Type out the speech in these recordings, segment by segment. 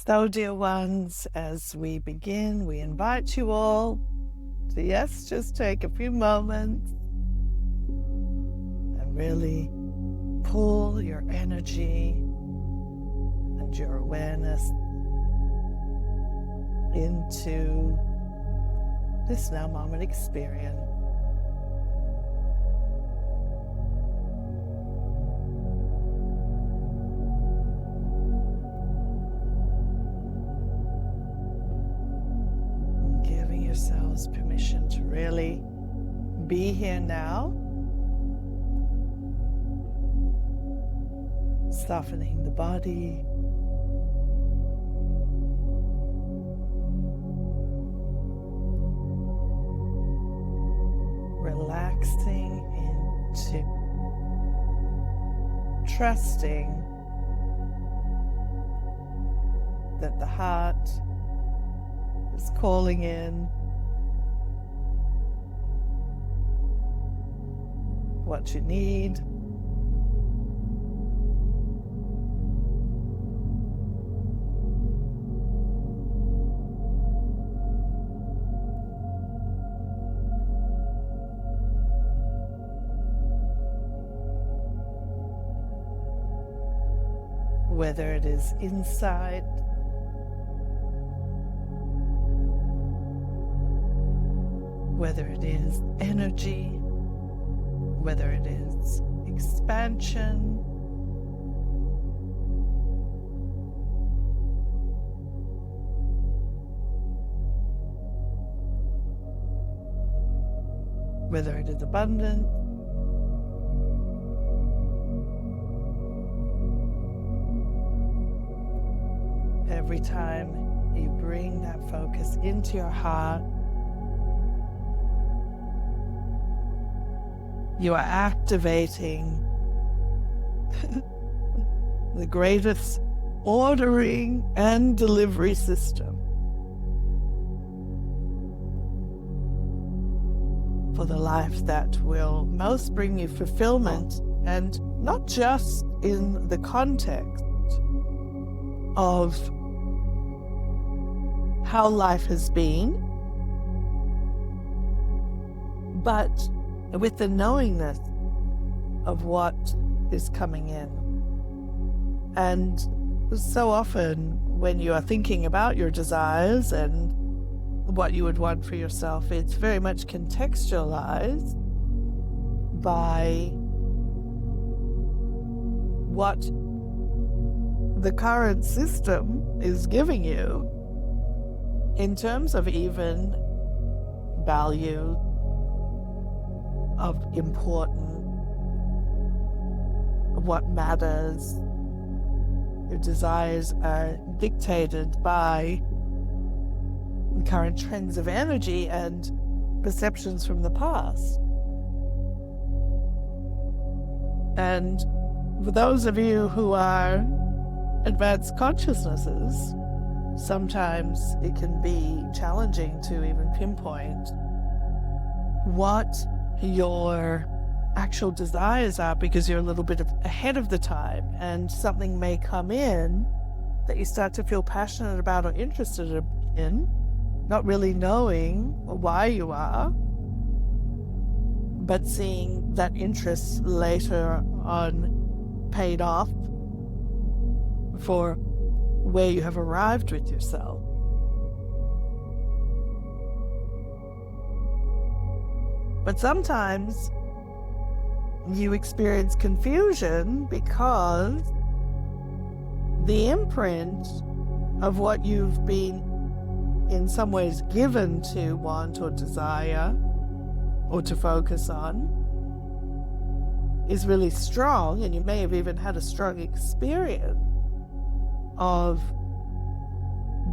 So, dear ones, as we begin, we invite you all to, just take a few moments and really pull your energy and your awareness into this now moment experience. Giving yourselves permission to really be here now. Softening the body. Relaxing into trusting that the heart is calling in what you need. Whether it is insight, whether it is energy, whether it is expansion, whether it is abundance, every time you bring that focus into your heart, you are activating the greatest ordering and delivery system for the life that will most bring you fulfillment, and not just in the context of how life has been, but with the knowingness of what is coming in. And so often when you are thinking about your desires and what you would want for yourself, it's very much contextualized by what the current system is giving you in terms of even value of important, of what matters. Your desires are dictated by current trends of energy and perceptions from the past. And for those of you who are advanced consciousnesses, sometimes it can be challenging to even pinpoint what your actual desires are, because you're a little bit ahead of the time, and something may come in that you start to feel passionate about or interested in, not really knowing why you are, but seeing that interest later on paid off for where you have arrived with yourself. But sometimes you experience confusion because the imprint of what you've been in some ways given to want or desire or to focus on is really strong, and you may have even had a strong experience of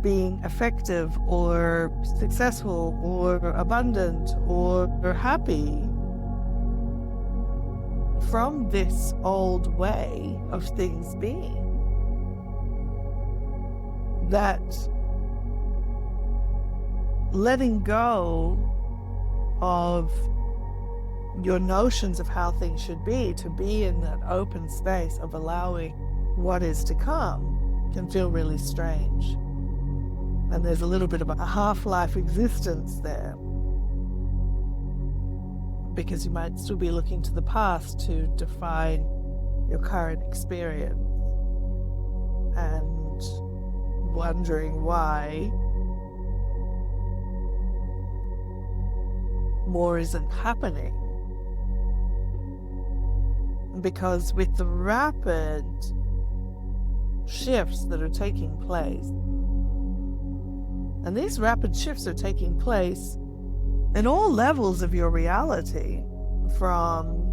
being effective or successful or abundant or happy from this old way of things being, that letting go of your notions of how things should be, to be in that open space of allowing what is to come, can feel really strange. And there's a little bit of a half-life existence there, because you might still be looking to the past to define your current experience and wondering why more isn't happening. Because with the rapid shifts that are taking place, and these rapid shifts are taking place in all levels of your reality, from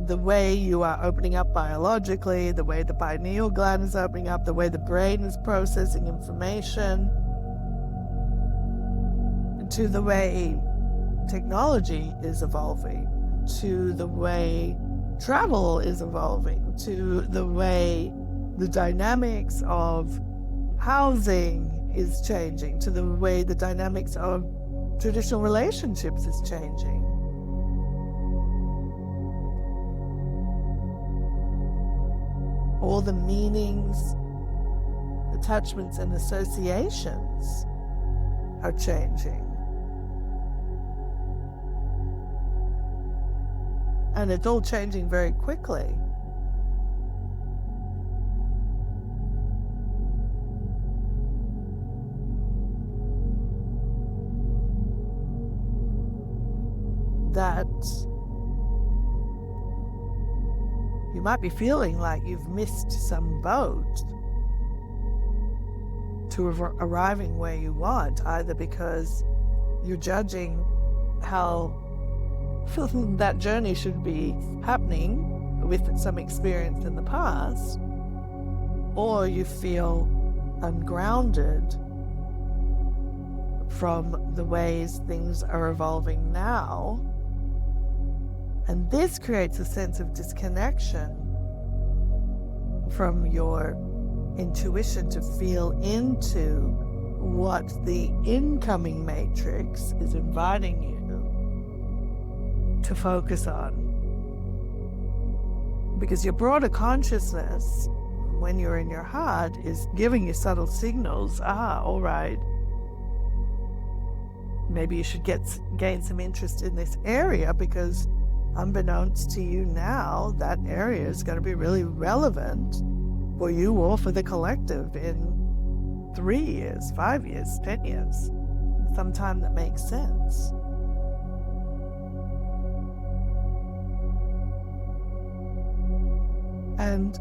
the way you are opening up biologically, the way the pineal gland is opening up, the way the brain is processing information, to the way technology is evolving, to the way travel is evolving, to the way the dynamics of housing is changing, to the way the dynamics of traditional relationships is changing. All the meanings, attachments, and associations are changing. And it's all changing very quickly. That you might be feeling like you've missed some boat to arriving where you want, either because you're judging how that journey should be happening with some experience in the past, or you feel ungrounded from the ways things are evolving now. And this creates a sense of disconnection from your intuition to feel into what the incoming matrix is inviting you to focus on. Because your broader consciousness, when you're in your heart, is giving you subtle signals. All right, maybe you should gain some interest in this area, because unbeknownst to you now, that area is going to be really relevant for you or for the collective in 3 years, 5 years, 10 years, sometime that makes sense. And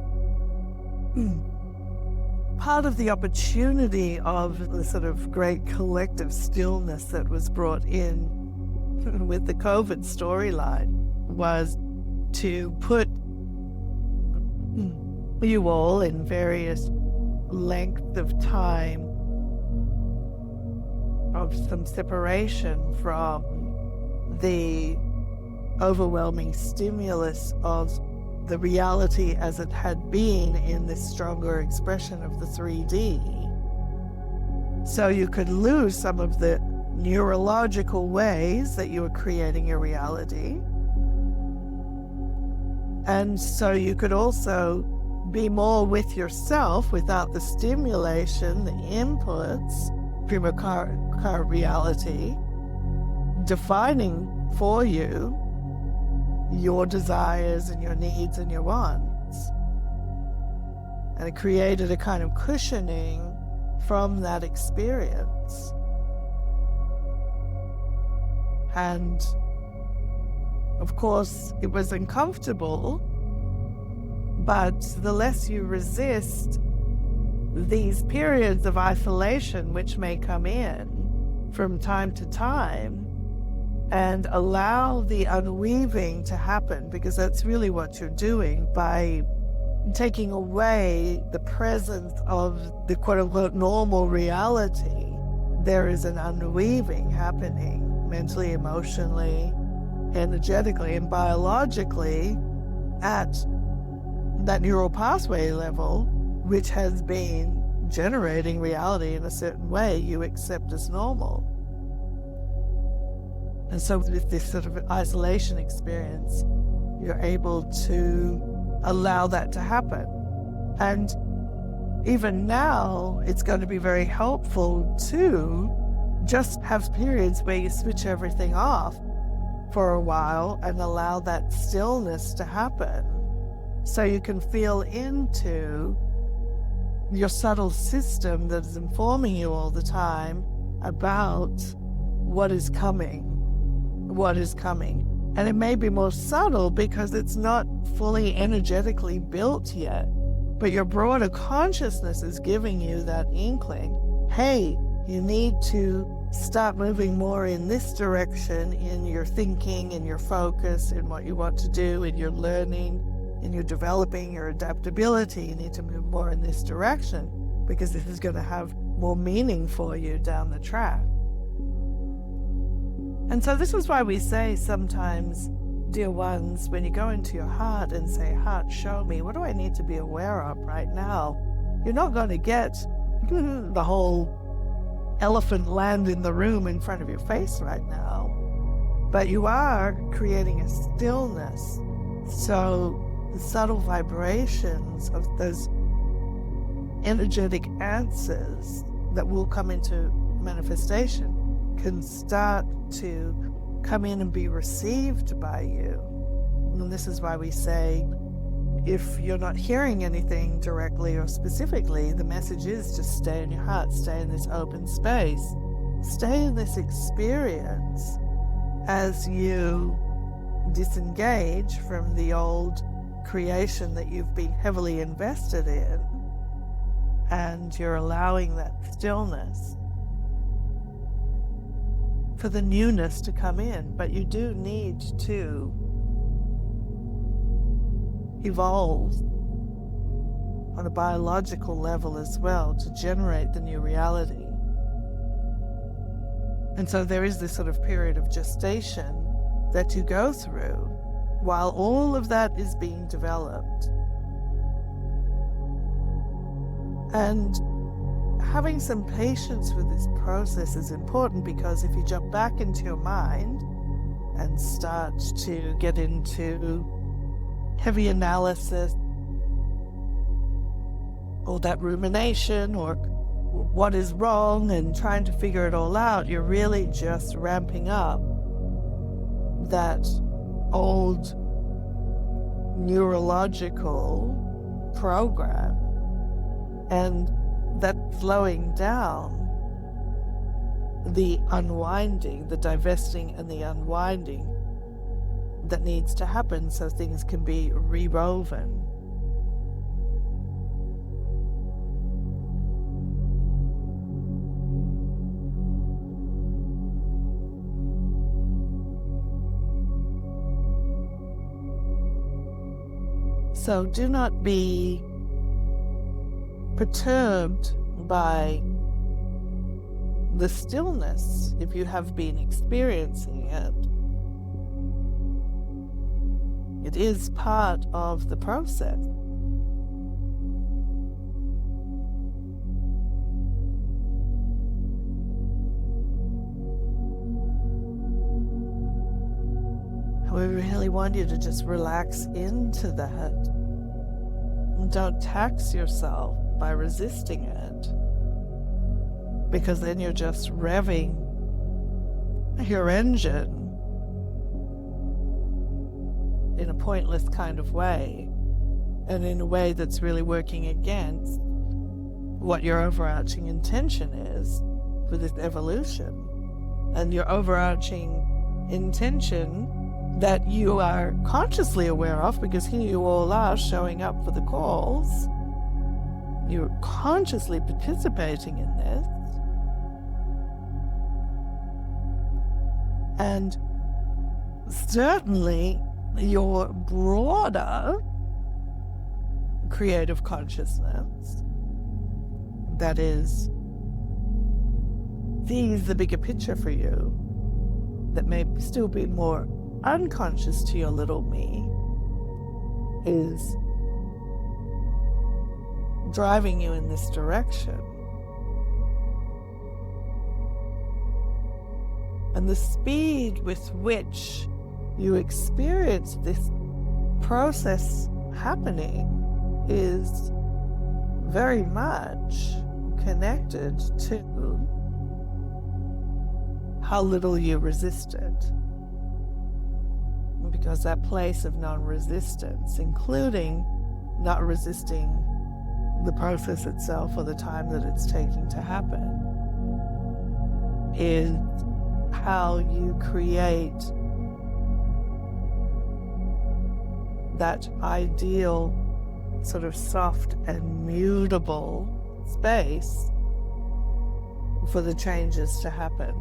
part of the opportunity of the sort of great collective stillness that was brought in with the COVID storyline was to put you all in various lengths of time of some separation from the overwhelming stimulus of the reality as it had been in this stronger expression of the 3D. So you could lose some of the neurological ways that you were creating your reality. And so you could also be more with yourself without the stimulation, the inputs, from your current reality, defining for you your desires and your needs and your wants. And it created a kind of cushioning from that experience. And of course, it was uncomfortable, but the less you resist these periods of isolation, which may come in from time to time, and allow the unweaving to happen, because that's really what you're doing by taking away the presence of the quote-unquote normal reality. There is an unweaving happening mentally, emotionally, energetically, and biologically at that neural pathway level, which has been generating reality in a certain way you accept as normal. And so with this sort of isolation experience, you're able to allow that to happen. And even now, it's going to be very helpful to just have periods where you switch everything off for a while and allow that stillness to happen, so you can feel into your subtle system that is informing you all the time about what is coming. And it may be more subtle because it's not fully energetically built yet, but your broader consciousness is giving you that inkling. Hey, you need to start moving more in this direction in your thinking, in your focus, in what you want to do, in your learning, in your developing your adaptability. You need to move more in this direction because this is going to have more meaning for you down the track. And so this is why we say sometimes, dear ones, when you go into your heart and say, heart, show me, what do I need to be aware of right now? You're not going to get the whole elephant land in the room in front of your face right now, but you are creating a stillness. So the subtle vibrations of those energetic answers that will come into manifestation can start to come in and be received by you. And this is why we say, if you're not hearing anything directly or specifically, the message is just stay in your heart, stay in this open space, stay in this experience as you disengage from the old creation that you've been heavily invested in, and you're allowing that stillness for the newness to come in. But you do need to evolve on a biological level as well to generate the new reality. And so there is this sort of period of gestation that you go through while all of that is being developed. And having some patience with this process is important, because if you jump back into your mind and start to get into heavy analysis, or that rumination, or what is wrong, and trying to figure it all out, you're really just ramping up that old neurological program, and that's slowing down the unwinding, the divesting and the unwinding that needs to happen so things can be rewoven. So do not be perturbed by the stillness if you have been experiencing it. It is part of the process. We really want you to just relax into that. And don't tax yourself by resisting it, because then you're just revving your engine in a pointless kind of way, and in a way that's really working against what your overarching intention is for this evolution. And your overarching intention that you are consciously aware of, because here you all are showing up for the calls, you're consciously participating in this, and certainly your broader creative consciousness that is sees the bigger picture for you, that may still be more unconscious to your little me, is driving you in this direction. And the speed with which you experience this process happening is very much connected to how little you resist it. Because that place of non-resistance, including not resisting the process itself or the time that it's taking to happen, is how you create that ideal sort of soft and mutable space for the changes to happen.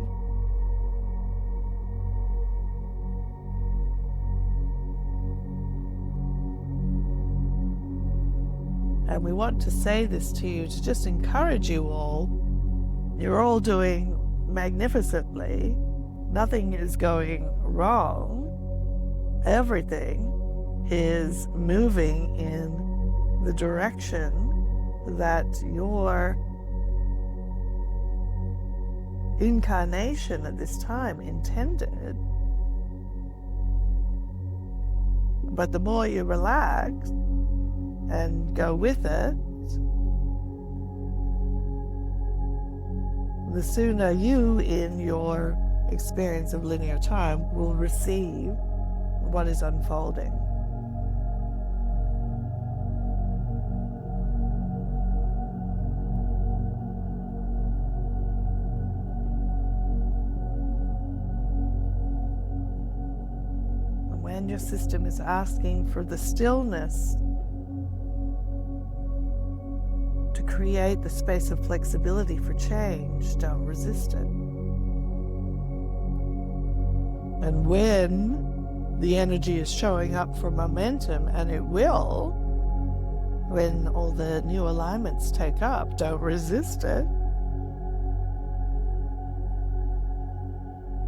And we want to say this to you to just encourage you all. You're all doing magnificently. Nothing is going wrong. Everything is moving in the direction that your incarnation at this time intended. But the more you relax and go with it, the sooner you, in your experience of linear time, will receive what is unfolding. And when your system is asking for the stillness to create the space of flexibility for change, don't resist it. And when the energy is showing up for momentum, and it will, when all the new alignments take up, don't resist it.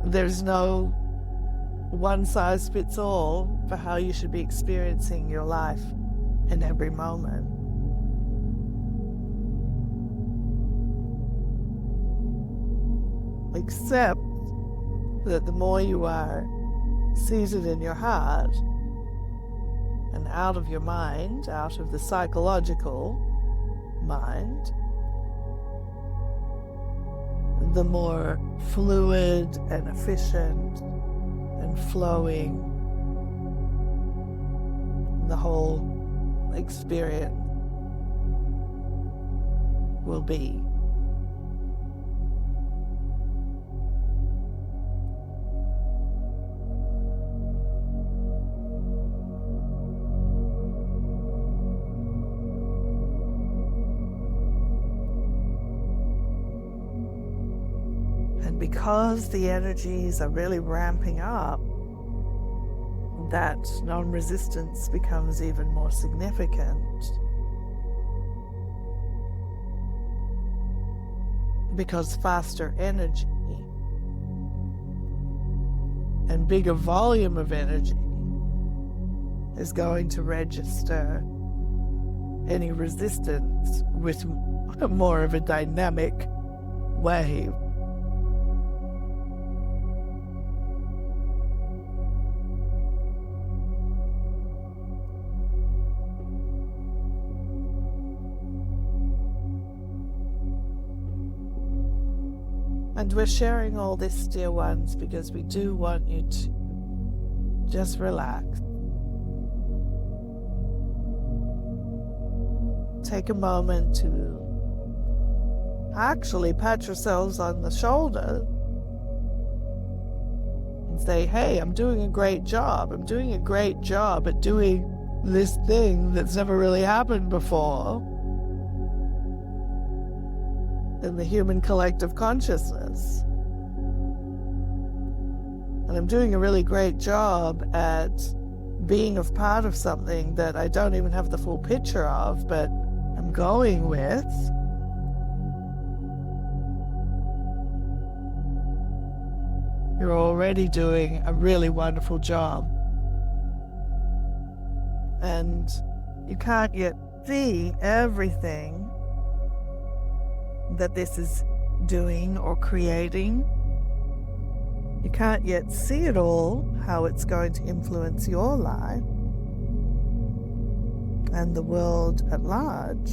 There's no one size fits all for how you should be experiencing your life in every moment. Except that the more you are seated in your heart and out of your mind, out of the psychological mind, the more fluid and efficient and flowing the whole experience will be. Because the energies are really ramping up, that non-resistance becomes even more significant. Because faster energy and bigger volume of energy is going to register any resistance with more of a dynamic wave. And we're sharing all this, dear ones, because we do want you to just relax. Take a moment to actually pat yourselves on the shoulder and say, hey, I'm doing a great job. I'm doing a great job at doing this thing that's never really happened before in the human collective consciousness. And I'm doing a really great job at being a part of something that I don't even have the full picture of, but I'm going with. You're already doing a really wonderful job. And you can't yet see everything that this is doing or creating. You can't yet see it all, how it's going to influence your life and the world at large.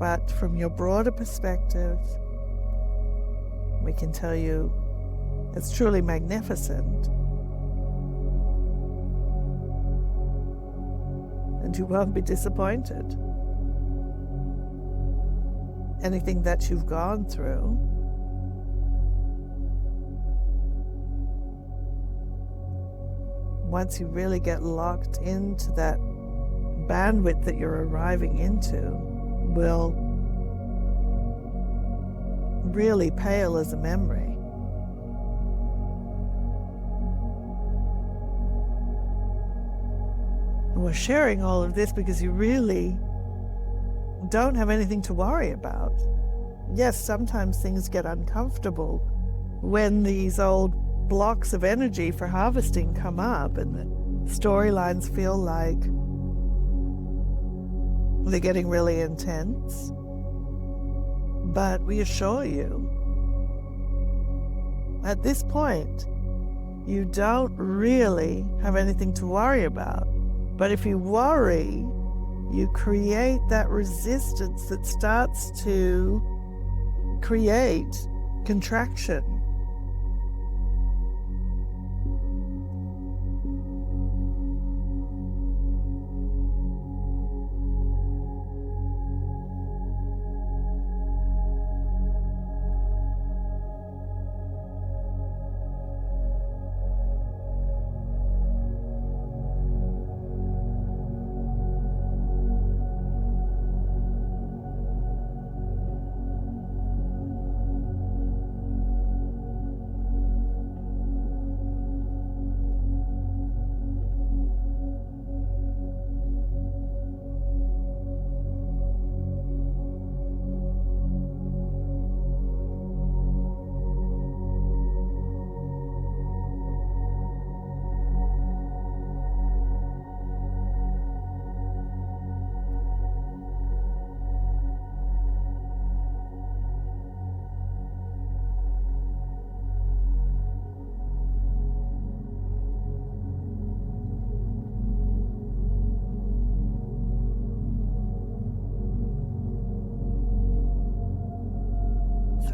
But from your broader perspective, we can tell you it's truly magnificent. And you won't be disappointed. Anything that you've gone through, once you really get locked into that bandwidth that you're arriving into, will really pale as a memory. And we're sharing all of this because you really don't have anything to worry about. Yes, sometimes things get uncomfortable when these old blocks of energy for harvesting come up and the storylines feel like they're getting really intense. But we assure you, at this point, you don't really have anything to worry about. But if you worry, you create that resistance that starts to create contraction.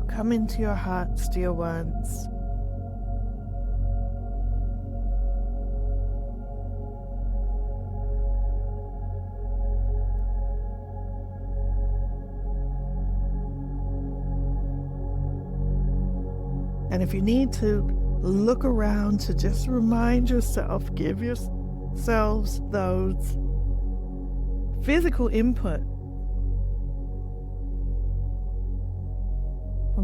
Come into your hearts, dear ones. And if you need to look around to just remind yourself, give yourselves those physical input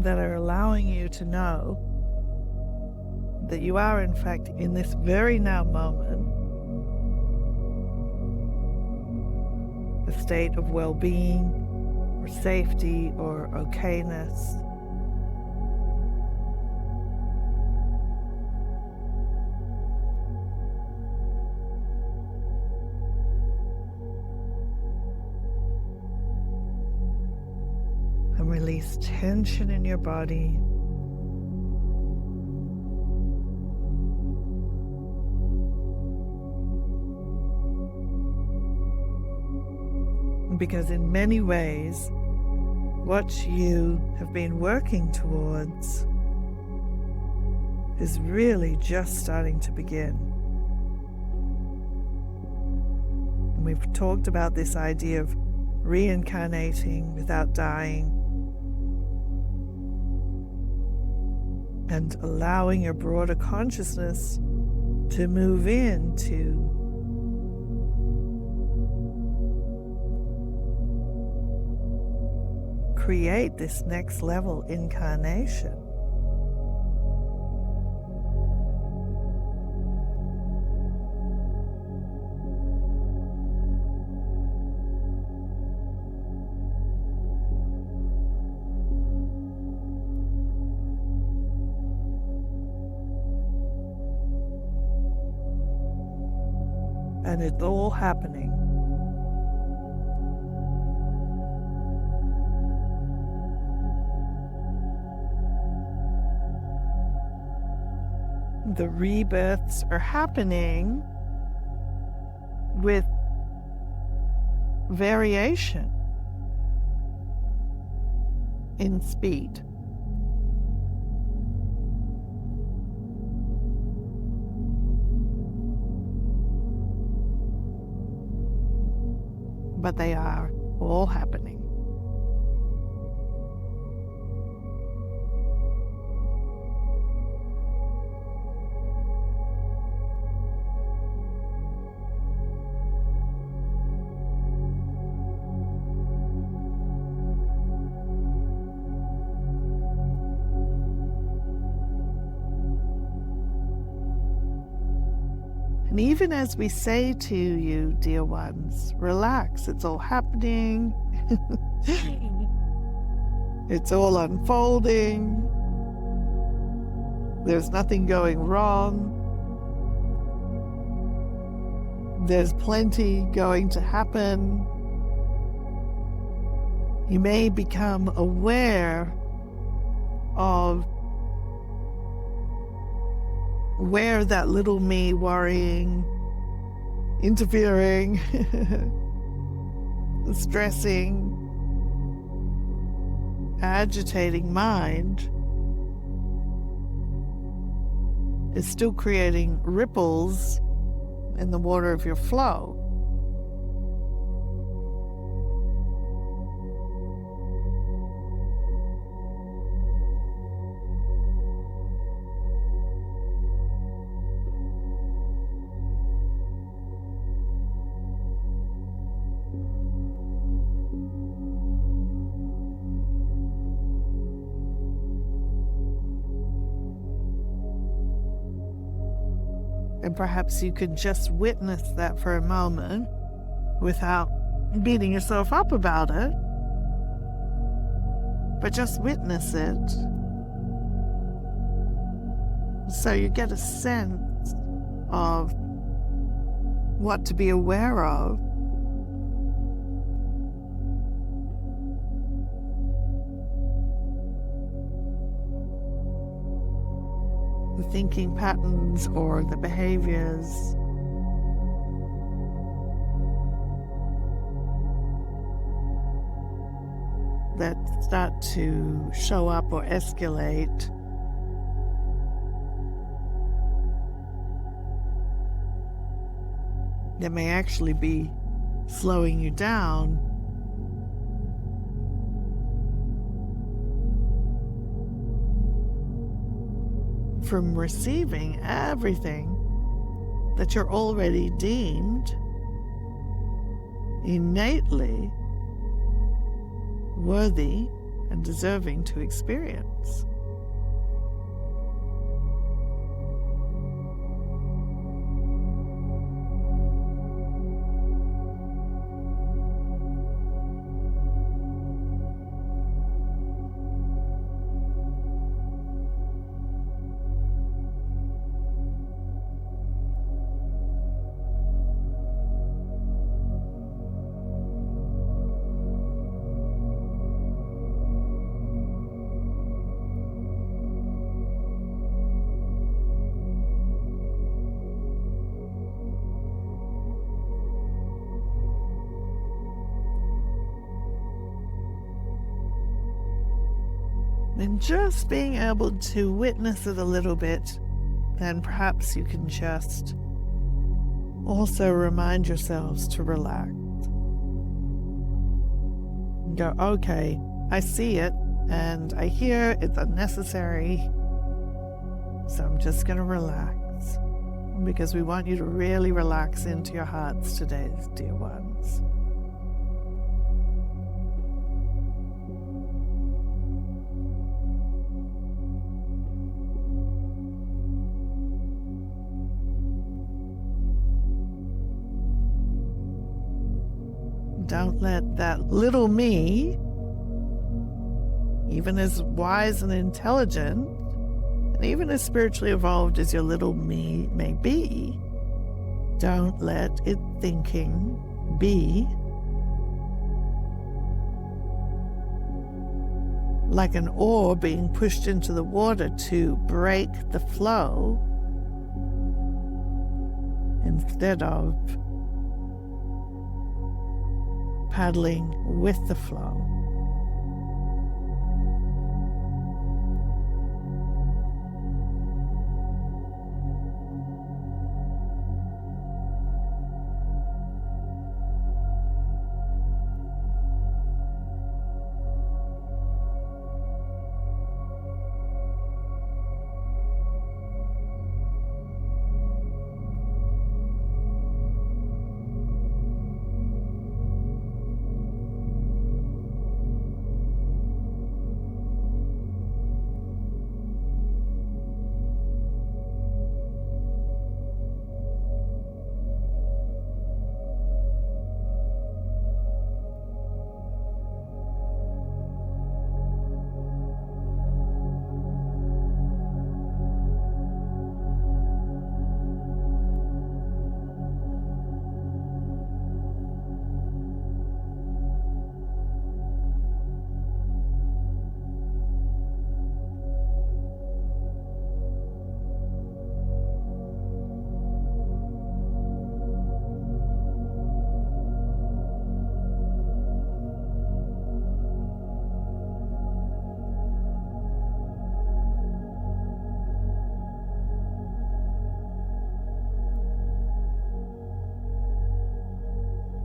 that are allowing you to know that you are in fact in this very now moment a state of well-being or safety or okayness. And release tension in your body. Because in many ways, what you have been working towards is really just starting to begin. And we've talked about this idea of reincarnating without dying, and allowing your broader consciousness to move into create this next level incarnation. And it's all happening. The rebirths are happening with variation. in speed. But they are all happening. And even as we say to you, dear ones, relax, it's all happening. It's all unfolding. There's nothing going wrong. There's plenty going to happen. You may become aware of where that little me worrying, interfering, stressing, agitating mind is still creating ripples in the water of your flow. And perhaps you could just witness that for a moment without beating yourself up about it, but just witness it so you get a sense of what to be aware of. The thinking patterns or the behaviors. That start to show up or escalate. That may actually be slowing you down. From receiving everything that you're already deemed innately worthy and deserving to experience. And just being able to witness it a little bit, then perhaps you can just also remind yourselves to relax. And go, okay, I see it and I hear it's unnecessary, so I'm just going to relax. Because we want you to really relax into your hearts today, dear ones. Don't let that little me, even as wise and intelligent, and even as spiritually evolved as your little me may be, don't let it thinking be like an oar being pushed into the water to break the flow instead of paddling with the flow.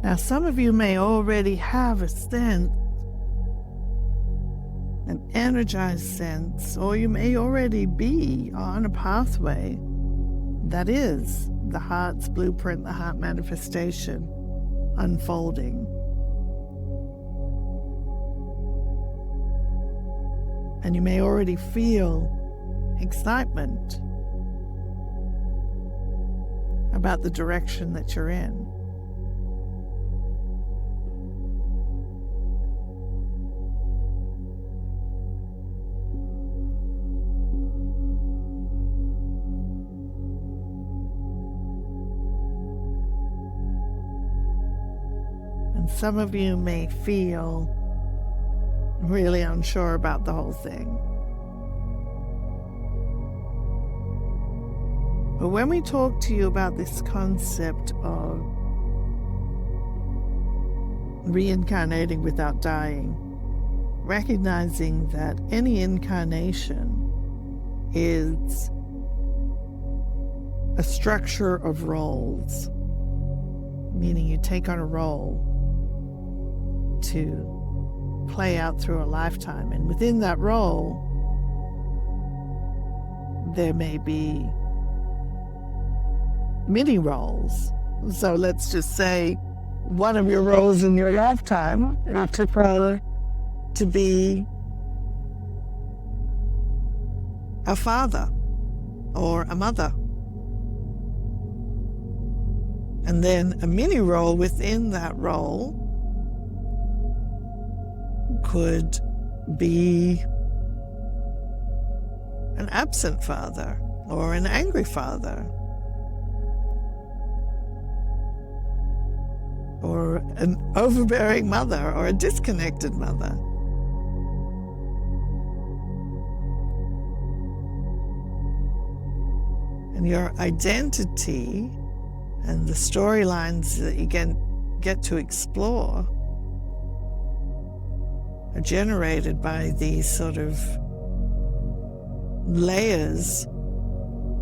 Now, some of you may already have a sense, an energized sense, or you may already be on a pathway that is the heart's blueprint, the heart manifestation unfolding. And you may already feel excitement about the direction that you're in. And some of you may feel really unsure about the whole thing. But when we talk to you about this concept of reincarnating without dying, recognizing that any incarnation is a structure of roles, meaning you take on a role to play out through a lifetime. And within that role, there may be many roles. So let's just say one of your roles in your lifetime is to be a father or a mother. And then a mini role within that role could be an absent father or an angry father or an overbearing mother or a disconnected mother. And your identity and the storylines that you get to explore are generated by these sort of layers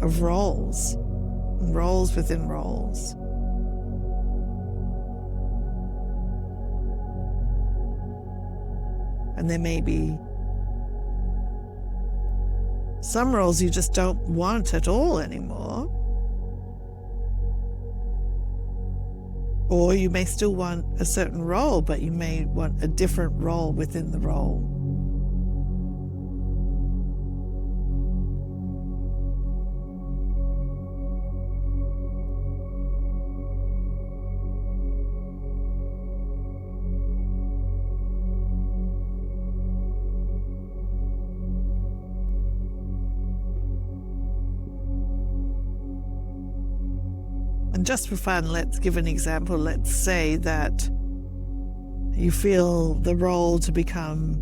of roles within roles. And there may be some roles you just don't want at all anymore. Or you may still want a certain role, but you may want a different role within the role. And just for fun, let's give an example. Let's say that you feel the role to become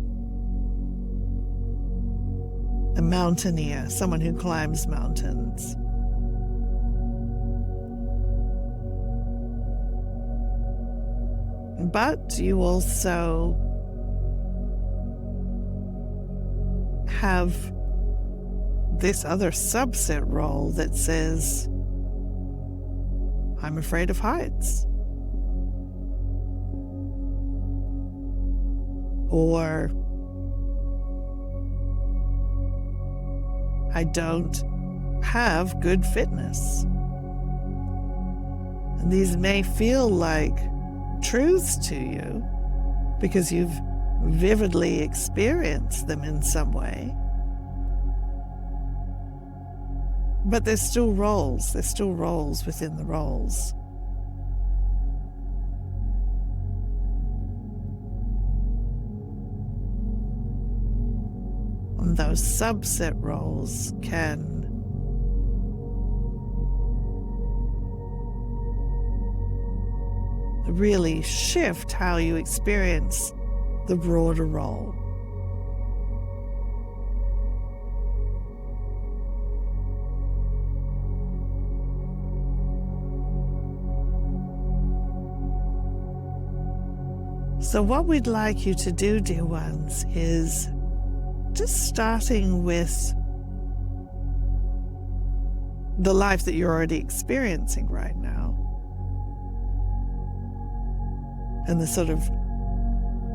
a mountaineer, someone who climbs mountains. But you also have this other subset role that says, I'm afraid of heights. Or I don't have good fitness. And these may feel like truths to you because you've vividly experienced them in some way. But there's still roles within the roles. And those subset roles can really shift how you experience the broader role. So what we'd like you to do, dear ones, is just starting with the life that you're already experiencing right now. and the sort of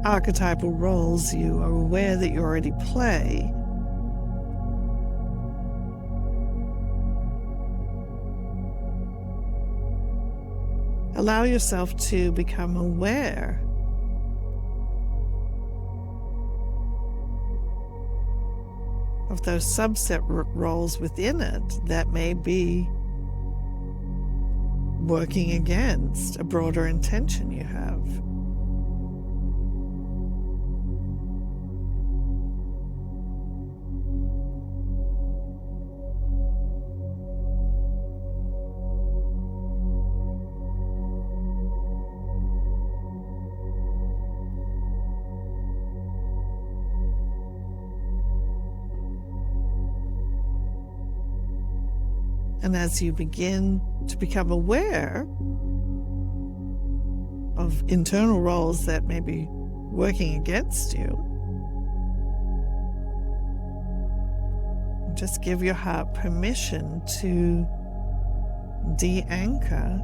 archetypal roles you are aware that you already play, allow yourself to become aware of those subset roles within it that may be working against a broader intention you have. And as you begin to become aware of internal roles that may be working against you, just give your heart permission to de-anchor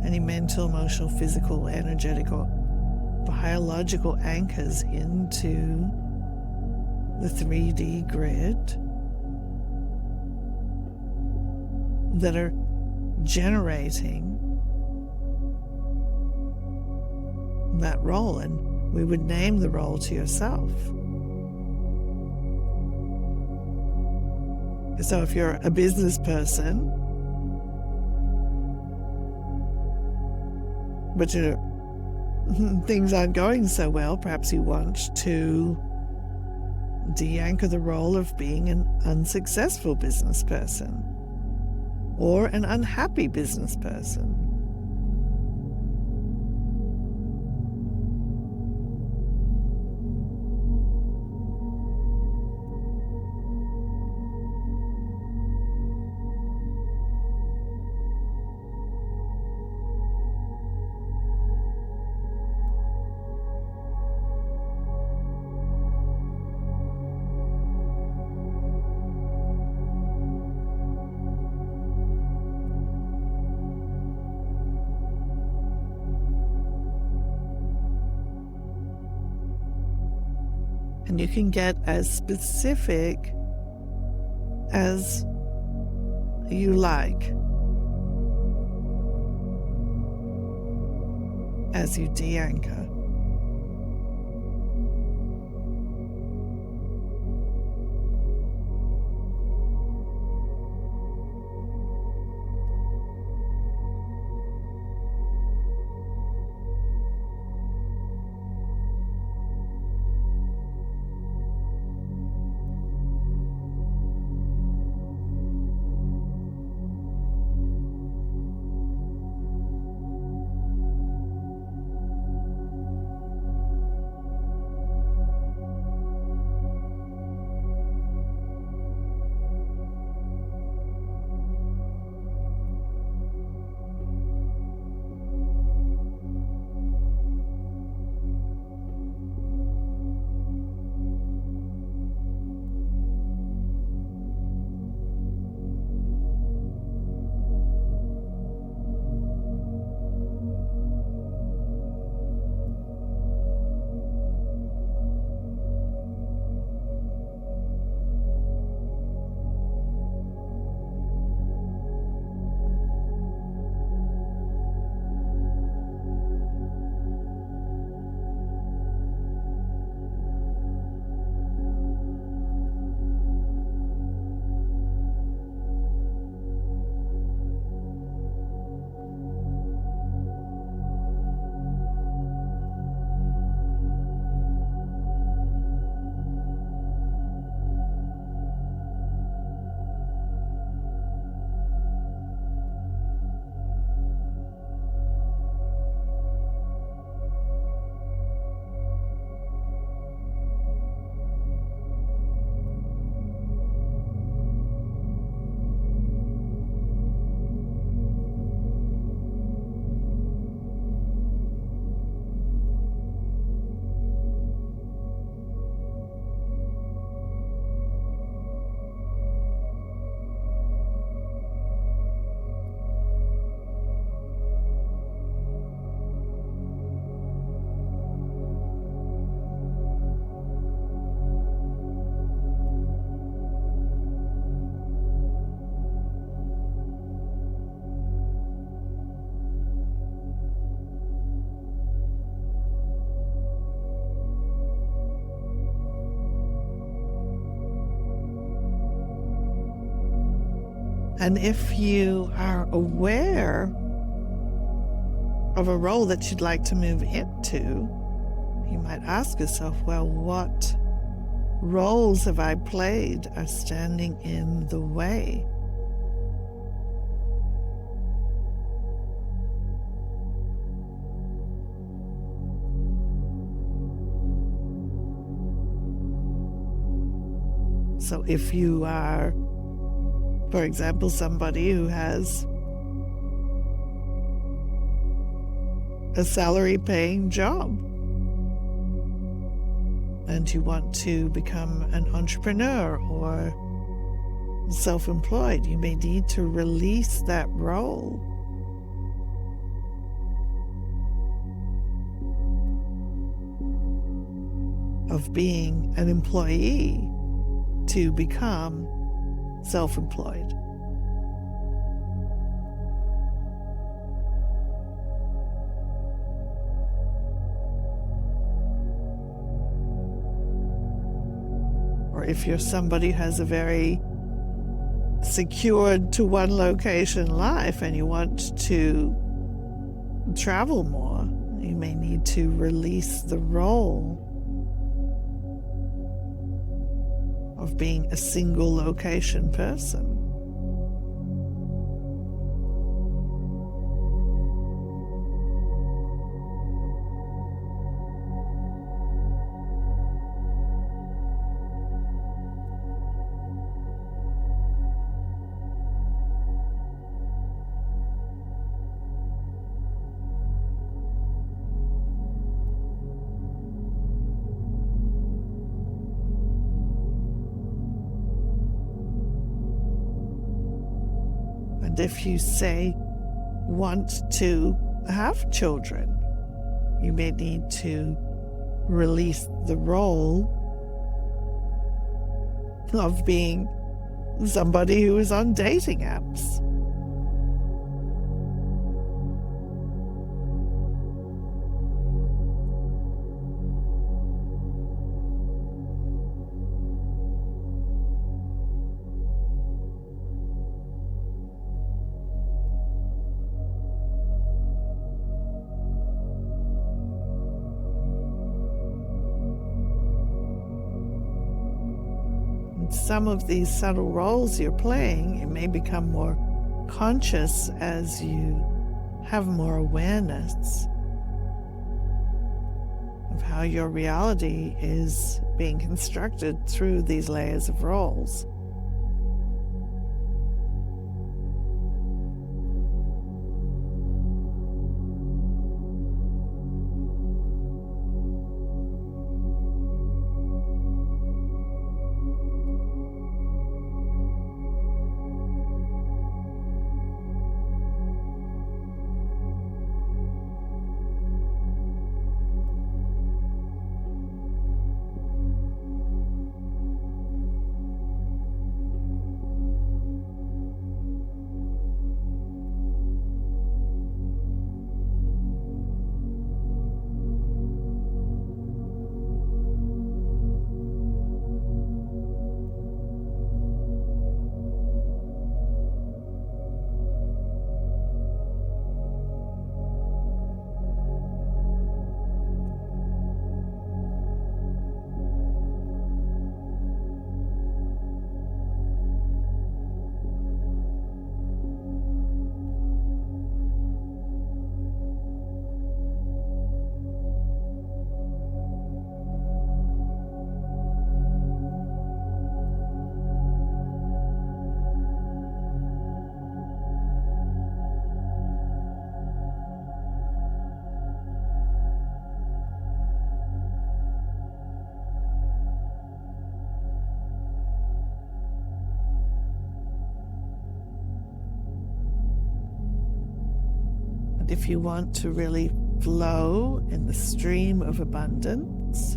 any mental, emotional, physical, energetic, or biological anchors into the 3D grid that are generating that role, and we would name the role to yourself. So if you're a business person, but things aren't going so well, perhaps you want to de-anchor the role of being an unsuccessful business person or an unhappy business person. And you can get as specific as you like as you de-anchor. And if you are aware of a role that you'd like to move into, you might ask yourself, well, what roles have I played are standing in the way? So if you are, for example, somebody who has a salary-paying job and you want to become an entrepreneur or self-employed, you may need to release that role of being an employee to become self-employed. Or if you're somebody who has a very secured to one location life and you want to travel more, you may need to release the role of being a single location person. And if you say want to have children, you may need to release the role of being somebody who is on dating apps. Some of these subtle roles you're playing, you may become more conscious as you have more awareness of how your reality is being constructed through these layers of roles. If you want to really flow in the stream of abundance,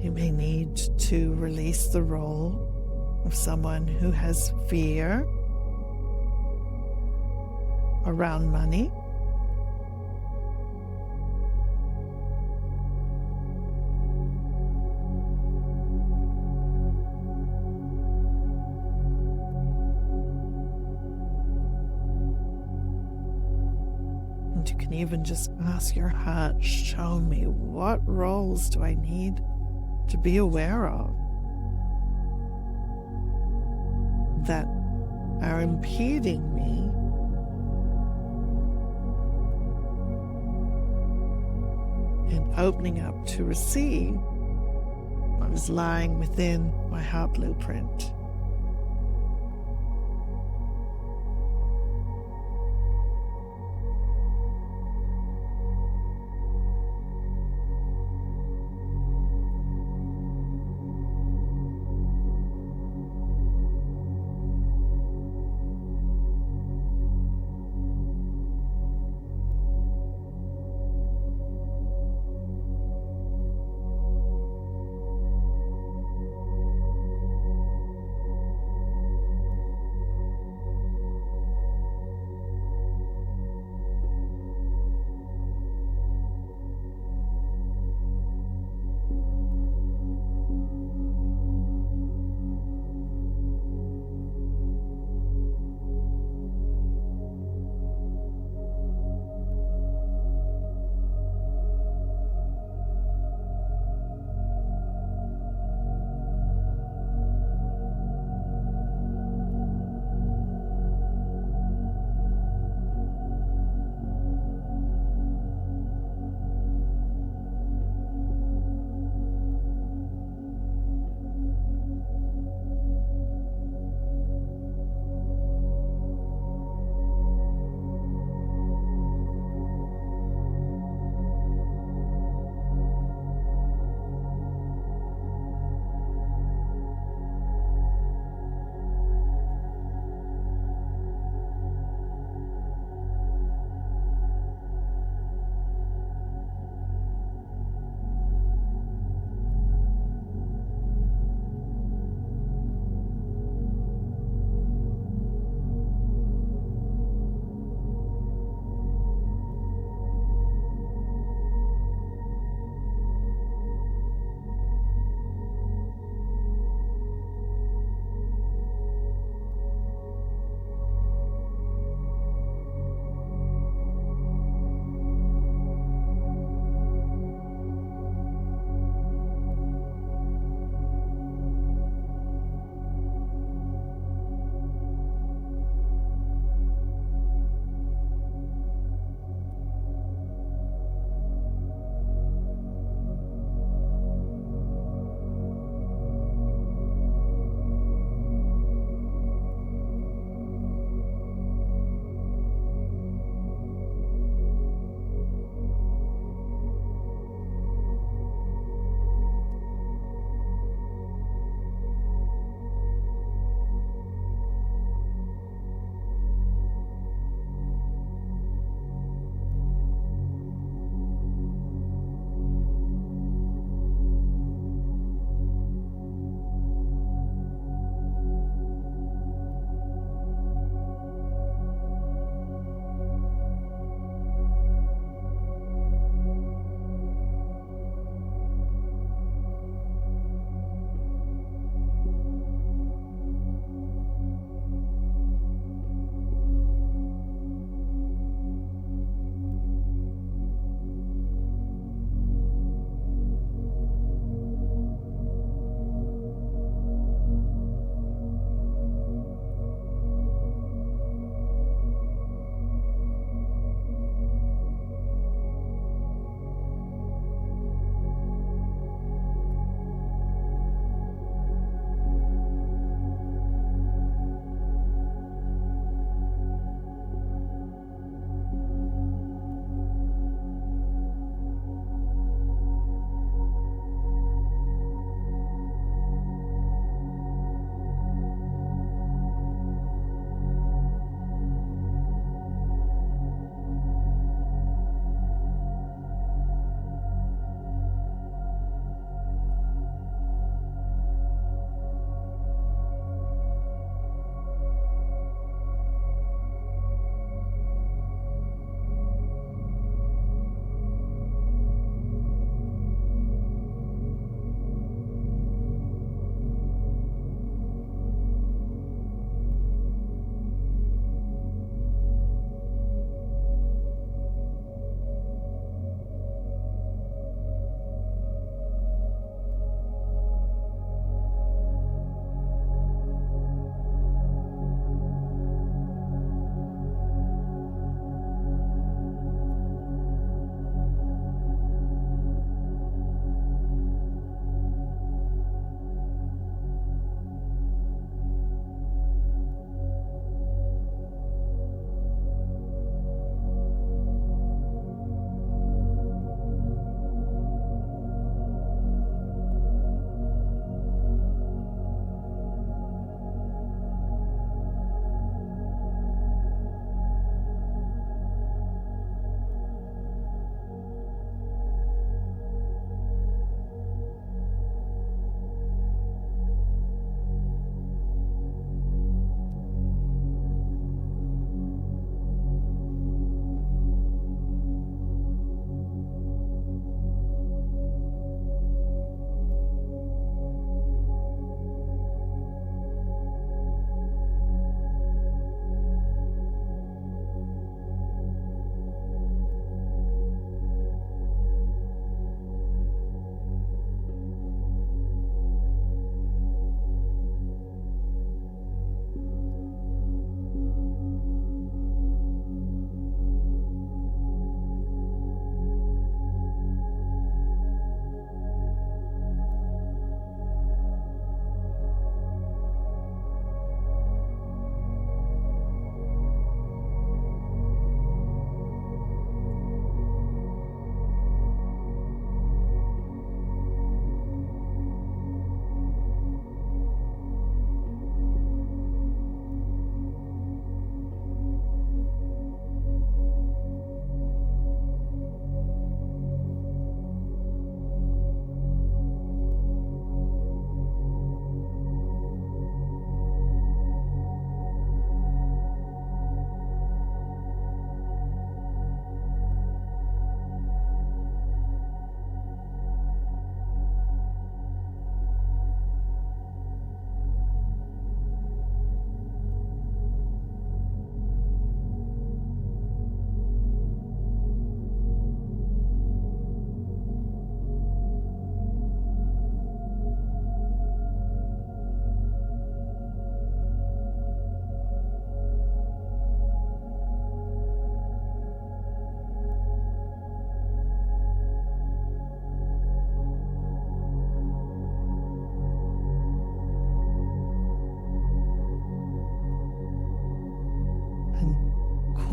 you may need to release the role of someone who has fear around money. can even just ask your heart, show me, what roles do I need to be aware of that are impeding me in opening up to receive what is lying within my heart blueprint.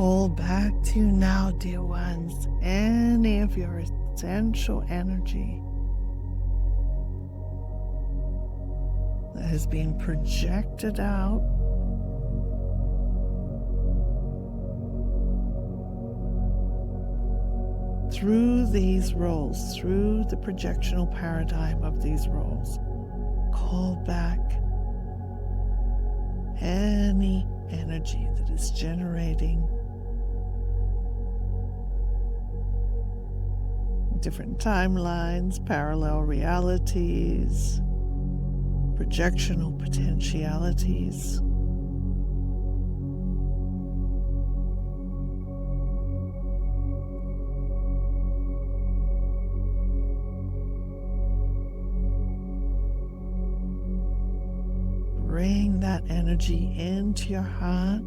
Pull back to you now, dear ones, any of your essential energy that has been projected out through these roles, through the projectional paradigm of these roles. Call back any energy that is generating different timelines, parallel realities, projectional potentialities. Bring that energy into your heart.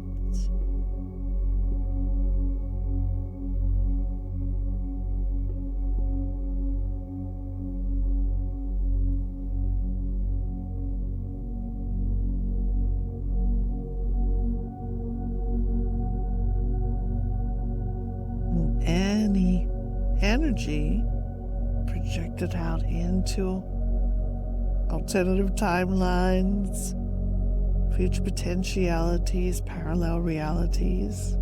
Any energy projected out into alternative timelines, future potentialities, parallel realities,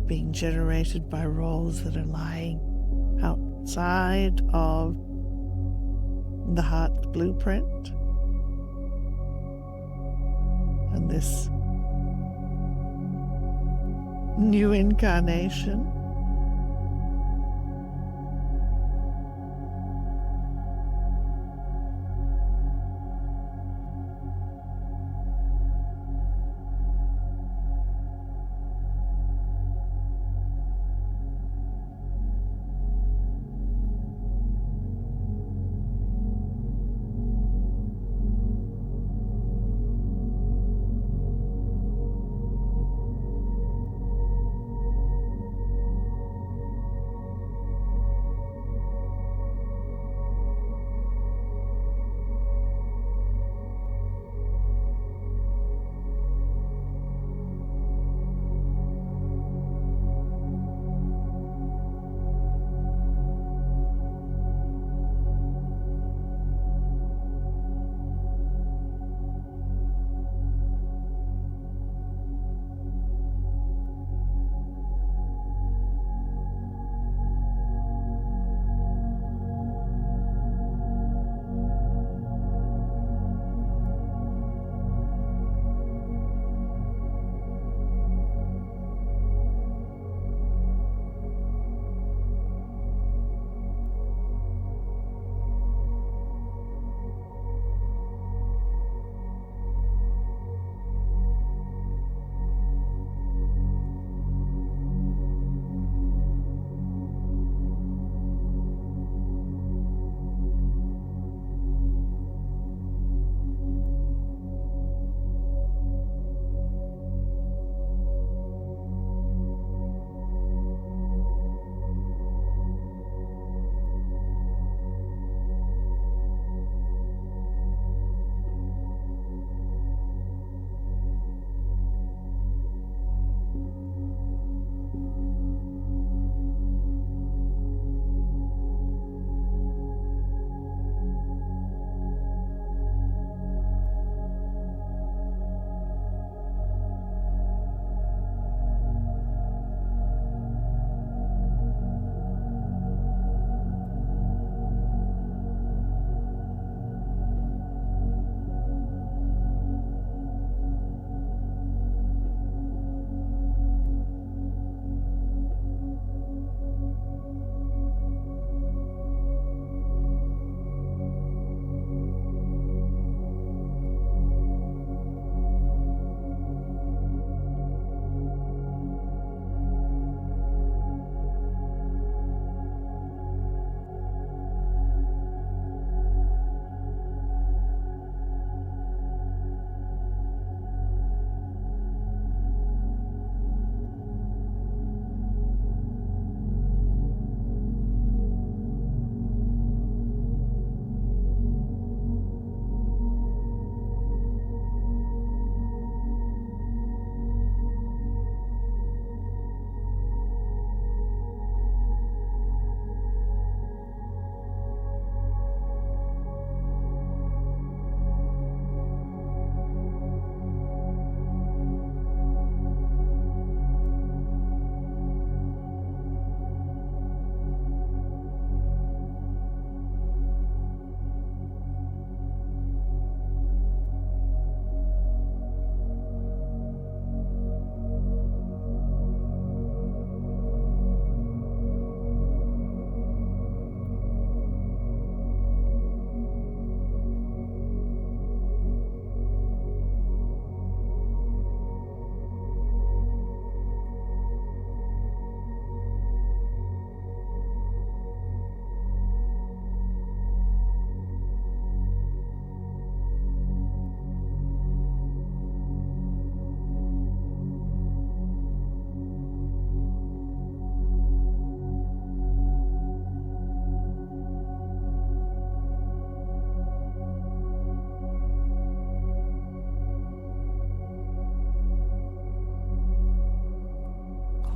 being generated by roles that are lying outside of the heart's blueprint. And this new incarnation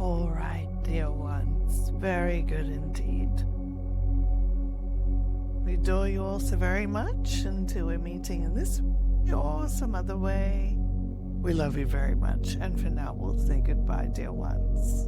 All right, dear ones. Very good indeed. We adore you all so very much. Until we're meeting in this way or some other way, we love you very much. And for now, we'll say goodbye, dear ones.